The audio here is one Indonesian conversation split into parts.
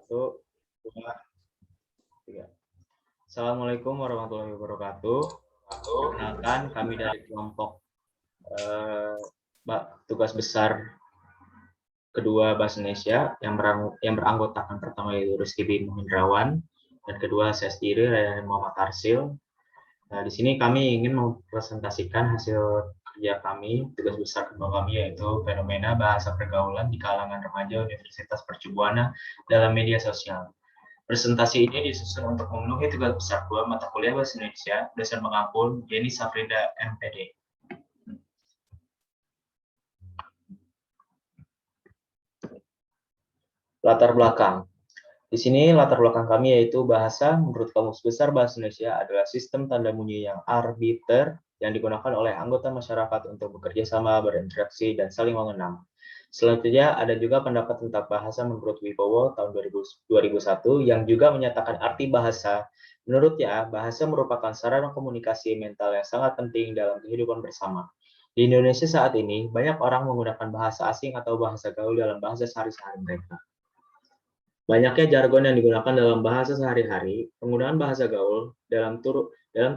Satu, dua, tiga. Assalamualaikum warahmatullahi wabarakatuh. Perkenalkan, kami dari kelompok tugas besar kedua Bahasa Indonesia yang beranggotakan pertama yaitu Rizky Hendrawan dan kedua saya sendiri Rayyan Muhammad Arsil. Nah, di sini kami ingin mempresentasikan hasil kerja kami, tugas besar kedua kami yaitu fenomena bahasa pergaulan di kalangan remaja Universitas Percubuana dalam media sosial. Presentasi ini disusun untuk memenuhi tugas besar 2 mata kuliah Bahasa Indonesia, dosen pengampu Jenny Safrida, MPD. Latar belakang. Di sini latar belakang kami yaitu bahasa menurut Kamus Besar Bahasa Indonesia adalah sistem tanda bunyi yang arbiter yang digunakan oleh anggota masyarakat untuk bekerja sama, berinteraksi, dan saling mengenal. Selanjutnya ada juga pendapat tentang bahasa menurut Wibowo tahun 2001 yang juga menyatakan arti bahasa. Menurutnya, bahasa merupakan sarana komunikasi mental yang sangat penting dalam kehidupan bersama. Di Indonesia saat ini, banyak orang menggunakan bahasa asing atau bahasa gaul dalam bahasa sehari-hari mereka. Banyaknya jargon yang digunakan dalam bahasa sehari-hari, penggunaan bahasa gaul dalam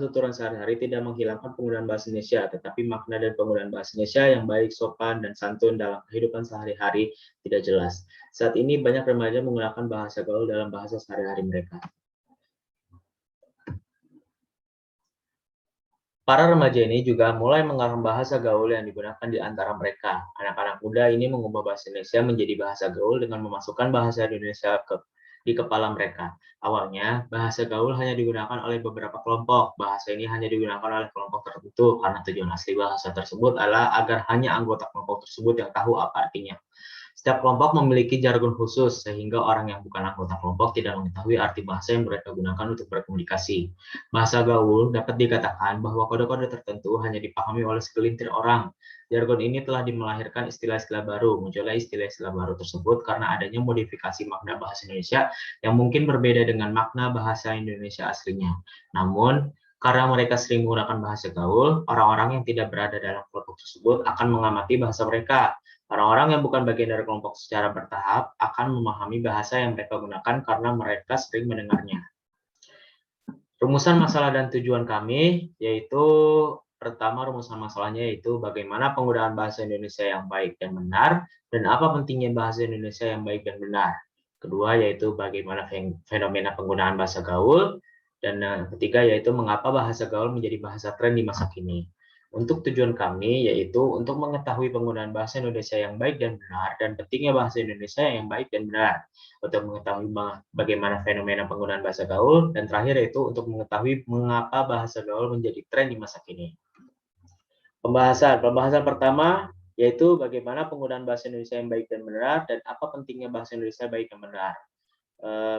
tuturan sehari-hari tidak menghilangkan penggunaan bahasa Indonesia, tetapi makna dan penggunaan bahasa Indonesia yang baik, sopan, dan santun dalam kehidupan sehari-hari tidak jelas. Saat ini banyak remaja menggunakan bahasa gaul dalam bahasa sehari-hari mereka. Para remaja ini juga mulai mengarang bahasa gaul yang digunakan di antara mereka. Anak-anak muda ini mengubah bahasa Indonesia menjadi bahasa gaul dengan memasukkan bahasa Indonesia di kepala mereka. Awalnya, bahasa gaul hanya digunakan oleh beberapa kelompok. Bahasa ini hanya digunakan oleh kelompok tertentu karena tujuan asli bahasa tersebut adalah agar hanya anggota kelompok tersebut yang tahu apa artinya. Setiap kelompok memiliki jargon khusus, sehingga orang yang bukan anggota kelompok tidak mengetahui arti bahasa yang mereka gunakan untuk berkomunikasi. Bahasa gaul dapat dikatakan bahwa kode-kode tertentu hanya dipahami oleh segelintir orang. Jargon ini telah melahirkan istilah-istilah baru. Munculnya istilah-istilah baru tersebut karena adanya modifikasi makna bahasa Indonesia yang mungkin berbeda dengan makna bahasa Indonesia aslinya. Namun, karena mereka sering menggunakan bahasa gaul, orang-orang yang tidak berada dalam kelompok tersebut akan mengamati bahasa mereka. Orang-orang yang bukan bagian dari kelompok secara bertahap akan memahami bahasa yang mereka gunakan karena mereka sering mendengarnya. Rumusan masalah dan tujuan kami yaitu pertama rumusan masalahnya yaitu bagaimana penggunaan bahasa Indonesia yang baik dan benar dan apa pentingnya bahasa Indonesia yang baik dan benar. Kedua yaitu bagaimana fenomena penggunaan bahasa gaul dan ketiga yaitu mengapa bahasa gaul menjadi bahasa tren di masa kini. Untuk tujuan kami yaitu untuk mengetahui penggunaan bahasa Indonesia yang baik dan benar dan pentingnya bahasa Indonesia yang baik dan benar, untuk mengetahui bagaimana fenomena penggunaan bahasa gaul, dan terakhir yaitu untuk mengetahui mengapa bahasa gaul menjadi tren di masa kini. Pembahasan pertama yaitu bagaimana penggunaan bahasa Indonesia yang baik dan benar dan apa pentingnya bahasa Indonesia baik dan benar.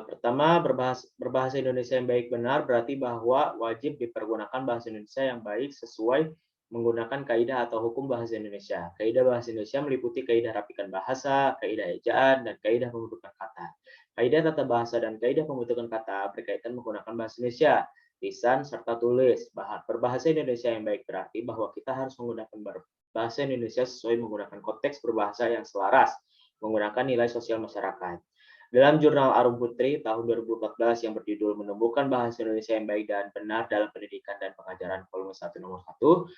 Pertama, berbahasa Indonesia yang baik benar berarti bahwa wajib dipergunakan bahasa Indonesia yang baik sesuai menggunakan kaidah atau hukum bahasa Indonesia. Kaidah bahasa Indonesia meliputi kaidah rapikan bahasa, kaidah ejaan, dan kaidah pembentukan kata. Kaidah tata bahasa dan kaidah pembentukan kata berkaitan menggunakan bahasa Indonesia, lisan, serta tulis. Berbahasa Indonesia yang baik berarti bahwa kita harus menggunakan bahasa Indonesia sesuai menggunakan konteks berbahasa yang selaras, menggunakan nilai sosial masyarakat. Dalam jurnal Arum Putri tahun 2014 yang berjudul Menumbuhkan Bahasa Indonesia yang Baik dan Benar dalam Pendidikan dan Pengajaran volume 1 nomor 1,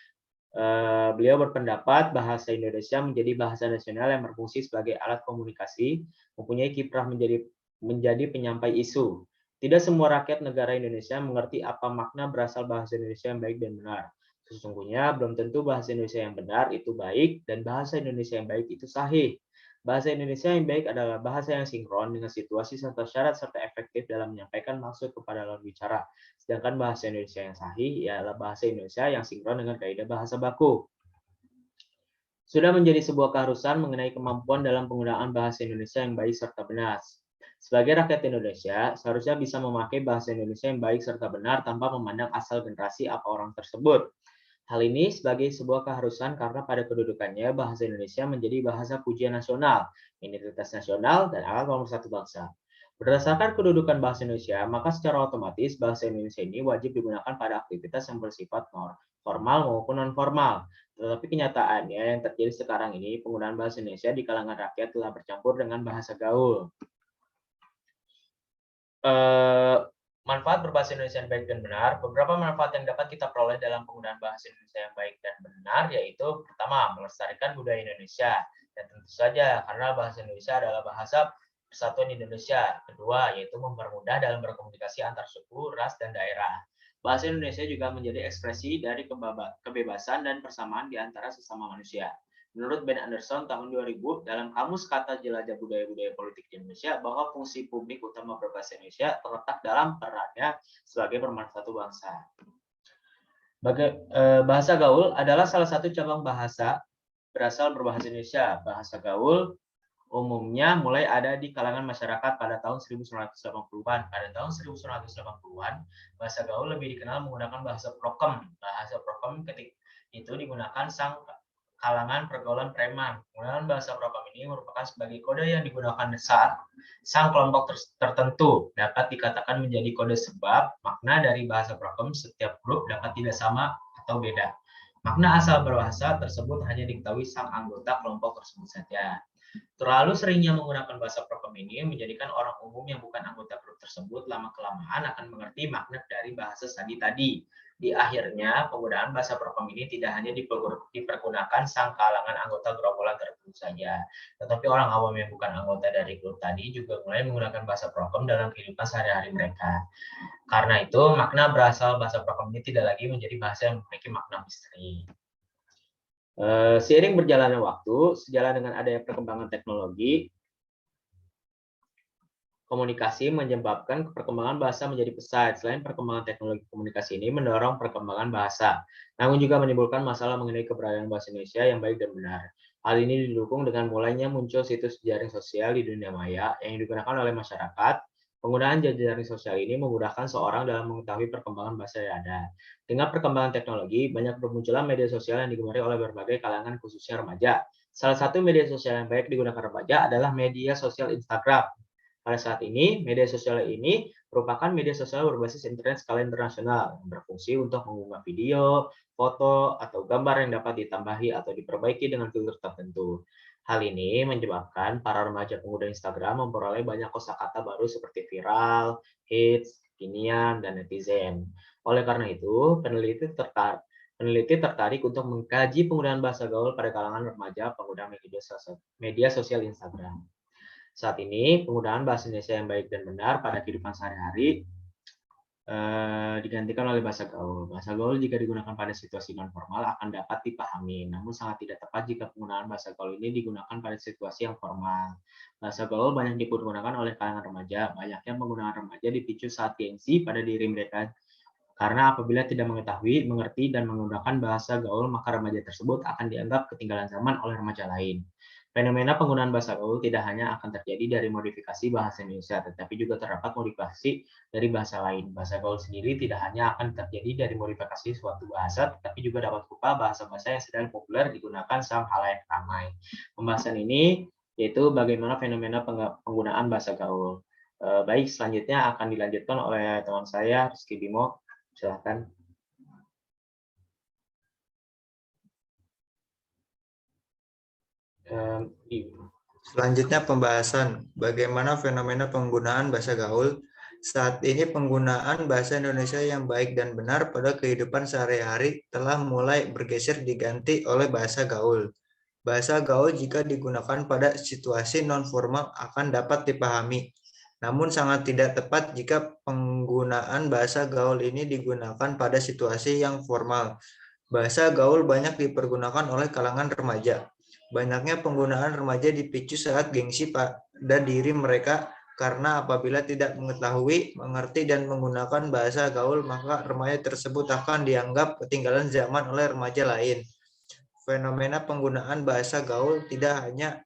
beliau berpendapat bahasa Indonesia menjadi bahasa nasional yang berfungsi sebagai alat komunikasi, mempunyai kiprah menjadi penyampai isu. Tidak semua rakyat negara Indonesia mengerti apa makna berasal bahasa Indonesia yang baik dan benar. Sesungguhnya belum tentu bahasa Indonesia yang benar itu baik dan bahasa Indonesia yang baik itu sahih. Bahasa Indonesia yang baik adalah bahasa yang sinkron dengan situasi serta syarat serta efektif dalam menyampaikan maksud kepada lawan bicara. Sedangkan bahasa Indonesia yang sahih ialah bahasa Indonesia yang sinkron dengan kaidah bahasa baku. Sudah menjadi sebuah keharusan mengenai kemampuan dalam penggunaan bahasa Indonesia yang baik serta benar. Sebagai rakyat Indonesia, seharusnya bisa memakai bahasa Indonesia yang baik serta benar tanpa memandang asal generasi apa orang tersebut. Hal ini sebagai sebuah keharusan karena pada kedudukannya bahasa Indonesia menjadi bahasa pujian nasional, identitas nasional, dan alat pemersatu bangsa. Berdasarkan kedudukan bahasa Indonesia, maka secara otomatis bahasa Indonesia ini wajib digunakan pada aktivitas yang bersifat formal maupun non-formal. Tetapi kenyataannya yang terjadi sekarang ini, penggunaan bahasa Indonesia di kalangan rakyat telah bercampur dengan bahasa gaul. Manfaat berbahasa Indonesia yang baik dan benar. Beberapa manfaat yang dapat kita peroleh dalam penggunaan bahasa Indonesia yang baik dan benar yaitu pertama, melestarikan budaya Indonesia. Dan tentu saja karena bahasa Indonesia adalah bahasa persatuan Indonesia. Kedua, yaitu mempermudah dalam berkomunikasi antar suku, ras, dan daerah. Bahasa Indonesia juga menjadi ekspresi dari kebebasan dan persamaan di antara sesama manusia. Menurut Ben Anderson tahun 2000 dalam Kamus Kata Jelajah Budaya-Budaya Politik di Indonesia bahwa fungsi publik utama berbahasa Indonesia terletak dalam perannya sebagai pemersatu bangsa. Bahasa gaul adalah salah satu cabang bahasa berasal berbahasa Indonesia. Bahasa gaul umumnya mulai ada di kalangan masyarakat pada tahun 1980-an. Pada tahun 1980-an, bahasa gaul lebih dikenal menggunakan bahasa prokem. Bahasa prokem ketika itu digunakan sang kalangan pergaulan preman. Penggunaan bahasa prokem ini merupakan sebagai kode yang digunakan saat sang kelompok tertentu. Dapat dikatakan menjadi kode sebab makna dari bahasa prokem setiap grup dapat tidak sama atau beda. Makna asal berbahasa tersebut hanya diketahui sang anggota kelompok tersebut saja. Terlalu seringnya menggunakan bahasa prokem ini menjadikan orang umum yang bukan anggota grup tersebut lama-kelamaan akan mengerti makna dari bahasa sandi tadi. Di akhirnya, penggunaan bahasa prokem ini tidak hanya dipergunakan sang kalangan anggota gerombolan tertentu saja, tetapi orang awam yang bukan anggota dari grup tadi juga mulai menggunakan bahasa prokem dalam kehidupan sehari-hari mereka. Karena itu, makna berasal bahasa prokem ini tidak lagi menjadi bahasa yang memiliki makna misteri. Seiring berjalannya waktu, sejalan dengan adanya perkembangan teknologi, komunikasi menyebabkan perkembangan bahasa menjadi pesat. Selain perkembangan teknologi komunikasi ini mendorong perkembangan bahasa, namun juga menimbulkan masalah mengenai keberadaan bahasa Indonesia yang baik dan benar. Hal ini didukung dengan mulainya muncul situs jaring sosial di dunia maya yang digunakan oleh masyarakat. Penggunaan jaring sosial ini memudahkan seorang dalam mengetahui perkembangan bahasa yang ada. Dengan perkembangan teknologi, banyak bermunculan media sosial yang digemari oleh berbagai kalangan khususnya remaja. Salah satu media sosial yang baik digunakan remaja adalah media sosial Instagram. Pada saat ini, media sosial ini merupakan media sosial berbasis internet skala internasional yang berfungsi untuk mengunggah video, foto, atau gambar yang dapat ditambahi atau diperbaiki dengan filter tertentu. Hal ini menyebabkan para remaja pengguna Instagram memperoleh banyak kosakata baru seperti viral, hits, kekinian, dan netizen. Oleh karena itu, peneliti tertarik untuk mengkaji penggunaan bahasa gaul pada kalangan remaja pengguna media sosial Instagram. Saat ini, penggunaan bahasa Indonesia yang baik dan benar pada kehidupan sehari-hari digantikan oleh bahasa gaul. Bahasa gaul jika digunakan pada situasi non formal akan dapat dipahami, namun sangat tidak tepat jika penggunaan bahasa gaul ini digunakan pada situasi yang formal. Bahasa gaul banyak dipergunakan oleh kalangan remaja. Banyaknya penggunaan remaja dipicu saat gengsi pada diri mereka. Karena apabila tidak mengetahui, mengerti, dan menggunakan bahasa gaul, maka remaja tersebut akan dianggap ketinggalan zaman oleh remaja lain. Fenomena penggunaan bahasa gaul tidak hanya akan terjadi dari modifikasi bahasa Indonesia, tetapi juga terdapat modifikasi dari bahasa lain. Bahasa gaul sendiri tidak hanya akan terjadi dari modifikasi suatu bahasa, tetapi juga dapat berupa bahasa-bahasa yang sedang populer digunakan sang khalayak ramai. Pembahasan ini yaitu bagaimana fenomena penggunaan bahasa gaul. Baik, selanjutnya akan dilanjutkan oleh teman saya, Rizky Bimo. Silakan. Selanjutnya pembahasan bagaimana fenomena penggunaan bahasa gaul. Saat ini penggunaan bahasa Indonesia yang baik dan benar pada kehidupan sehari-hari telah mulai bergeser diganti oleh bahasa gaul. Bahasa gaul jika digunakan pada situasi non-formal akan dapat dipahami. Namun sangat tidak tepat jika penggunaan bahasa gaul ini digunakan pada situasi yang formal. Bahasa gaul banyak dipergunakan oleh kalangan remaja. Banyaknya penggunaan remaja dipicu saat gengsi pada diri mereka karena apabila tidak mengetahui, mengerti, dan menggunakan bahasa gaul, maka remaja tersebut akan dianggap ketinggalan zaman oleh remaja lain. Fenomena penggunaan bahasa gaul tidak hanya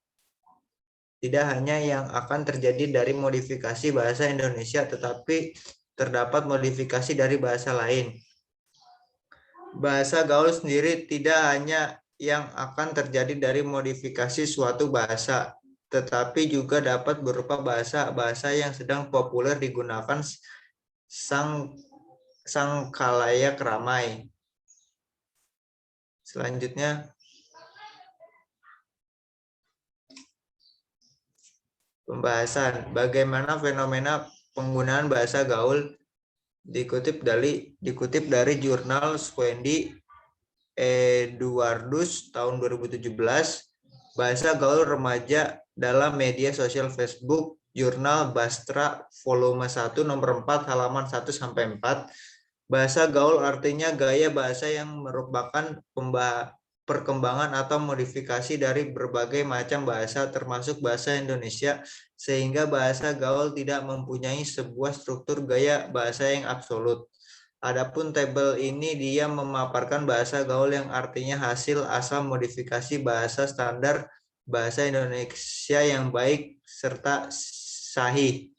yang akan terjadi dari modifikasi bahasa Indonesia, tetapi terdapat modifikasi dari bahasa lain. Bahasa gaul sendiri tidak hanya yang akan terjadi dari modifikasi suatu bahasa, tetapi juga dapat berupa bahasa-bahasa yang sedang populer digunakan sang khalayak ramai. Selanjutnya, pembahasan bagaimana fenomena penggunaan bahasa gaul dikutip dari jurnal Squendi Eduardus tahun 2017, bahasa gaul remaja dalam media sosial Facebook, jurnal Bastra volume 1 nomor 4 halaman 1 sampai 4. Bahasa gaul artinya gaya bahasa yang merupakan perkembangan atau modifikasi dari berbagai macam bahasa termasuk bahasa Indonesia, sehingga bahasa gaul tidak mempunyai sebuah struktur gaya bahasa yang absolut. Adapun tabel ini dia memaparkan bahasa gaul yang artinya hasil asal modifikasi bahasa standar bahasa Indonesia yang baik serta sahih.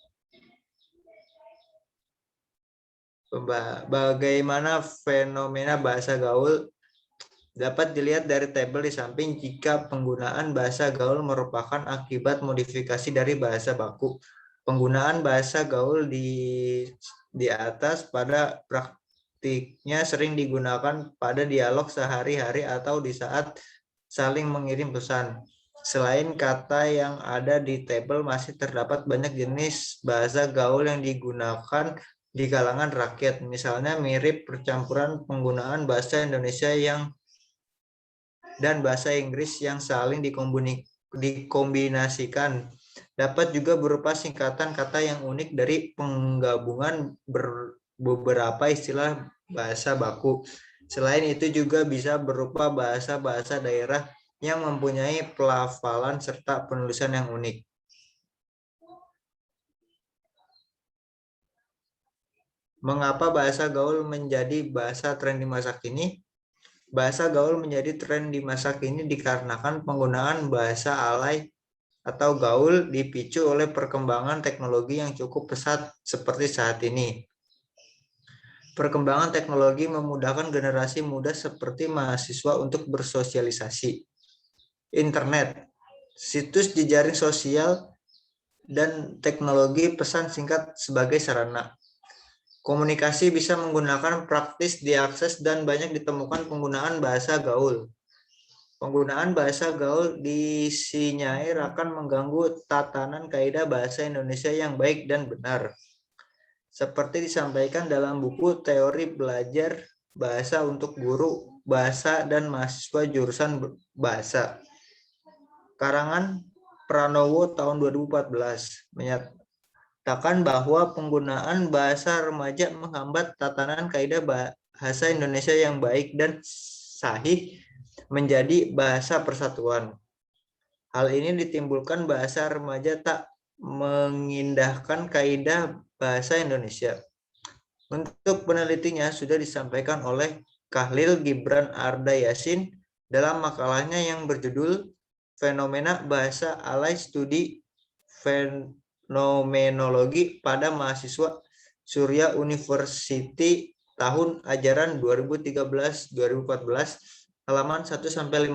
Bagaimana fenomena bahasa gaul dapat dilihat dari tabel di samping. Jika penggunaan bahasa gaul merupakan akibat modifikasi dari bahasa baku, penggunaan bahasa gaul di atas pada praktiknya sering digunakan pada dialog sehari-hari atau di saat saling mengirim pesan. Selain kata yang ada di tabel, masih terdapat banyak jenis bahasa gaul yang digunakan di kalangan rakyat. Misalnya mirip percampuran penggunaan bahasa Indonesia dan bahasa Inggris yang saling dikombinasikan. Dapat juga berupa singkatan kata yang unik dari penggabungan beberapa istilah bahasa baku. Selain itu juga bisa berupa bahasa-bahasa daerah yang mempunyai pelafalan serta penulisan yang unik. Mengapa bahasa gaul menjadi bahasa tren di masa kini? Bahasa gaul menjadi tren di masa kini dikarenakan penggunaan bahasa alay atau gaul dipicu oleh perkembangan teknologi yang cukup pesat seperti saat ini. Perkembangan teknologi memudahkan generasi muda seperti mahasiswa untuk bersosialisasi. Internet, situs jejaring sosial, dan teknologi pesan singkat sebagai sarana. Komunikasi bisa menggunakan praktis diakses dan banyak ditemukan penggunaan bahasa gaul. Penggunaan bahasa gaul disinyair akan mengganggu tatanan kaidah bahasa Indonesia yang baik dan benar. Seperti disampaikan dalam buku Teori Belajar Bahasa untuk Guru Bahasa dan Mahasiswa Jurusan Bahasa, karangan Pranowo tahun 2014, menyatakan bahwa penggunaan bahasa remaja menghambat tatanan kaidah bahasa Indonesia yang baik dan sahih menjadi bahasa persatuan. Hal ini ditimbulkan bahasa remaja tak mengindahkan kaidah bahasa Indonesia. Untuk penelitinya sudah disampaikan oleh Khalil Gibran Arda Yasin dalam makalahnya yang berjudul Fenomena Bahasa Alay Studi Fenomenologi pada Mahasiswa Surya University tahun ajaran 2013-2014 halaman 1-15,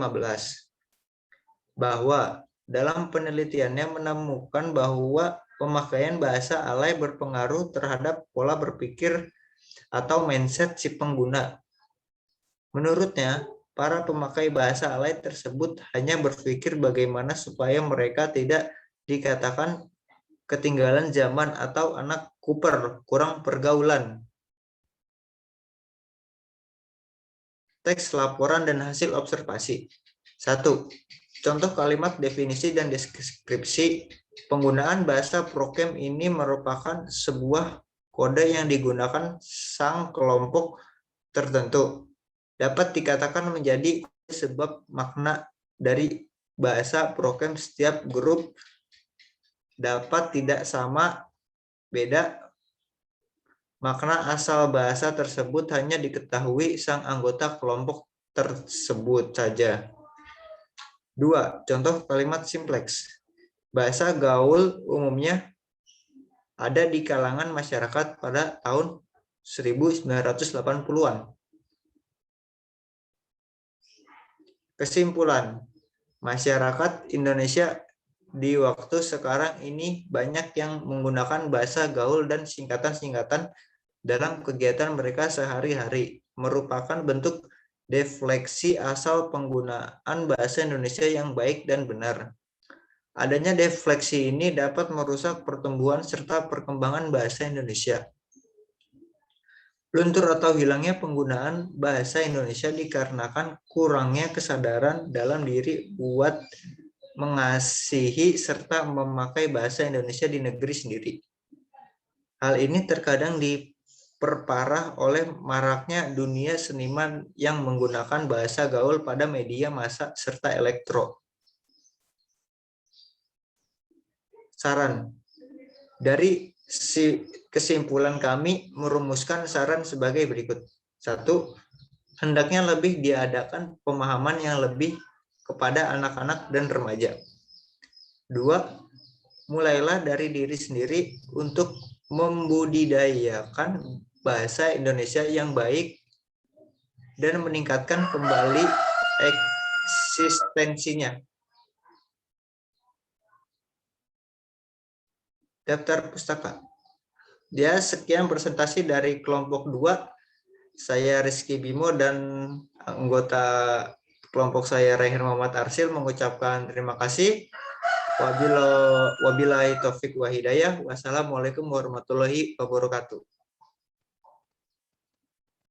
bahwa dalam penelitiannya menemukan bahwa pemakaian bahasa alay berpengaruh terhadap pola berpikir atau mindset si pengguna. Menurutnya, para pemakai bahasa alay tersebut hanya berpikir bagaimana supaya mereka tidak dikatakan ketinggalan zaman atau anak kuper, kurang pergaulan. Teks laporan dan hasil observasi. 1. Contoh kalimat definisi dan deskripsi. Penggunaan bahasa prokem ini merupakan sebuah kode yang digunakan sang kelompok tertentu. Dapat dikatakan menjadi sebab makna dari bahasa prokem setiap grup dapat tidak sama, beda. Makna asal bahasa tersebut hanya diketahui sang anggota kelompok tersebut saja. 2. Contoh kalimat simpleks. Bahasa gaul umumnya ada di kalangan masyarakat pada tahun 1980-an. Kesimpulan, masyarakat Indonesia di waktu sekarang ini banyak yang menggunakan bahasa gaul dan singkatan-singkatan dalam kegiatan mereka sehari-hari, merupakan bentuk defleksi asal penggunaan bahasa Indonesia yang baik dan benar. Adanya defleksi ini dapat merusak pertumbuhan serta perkembangan bahasa Indonesia. Luntur atau hilangnya penggunaan bahasa Indonesia dikarenakan kurangnya kesadaran dalam diri buat mengasihi serta memakai bahasa Indonesia di negeri sendiri. Hal ini terkadang diperparah oleh maraknya dunia seniman yang menggunakan bahasa gaul pada media massa serta elektro. Saran. Dari kesimpulan kami merumuskan saran sebagai berikut. 1. Hendaknya lebih diadakan pemahaman yang lebih kepada anak-anak dan remaja. 2. Mulailah dari diri sendiri untuk membudidayakan bahasa Indonesia yang baik dan meningkatkan kembali eksistensinya. Daftar pustaka. Dia sekian presentasi dari kelompok 2. Saya Rizky Bimo dan anggota kelompok saya Reher Muhammad Arsil mengucapkan terima kasih. Wabillahi taufik wa hidayah. Wassalamualaikum warahmatullahi wabarakatuh.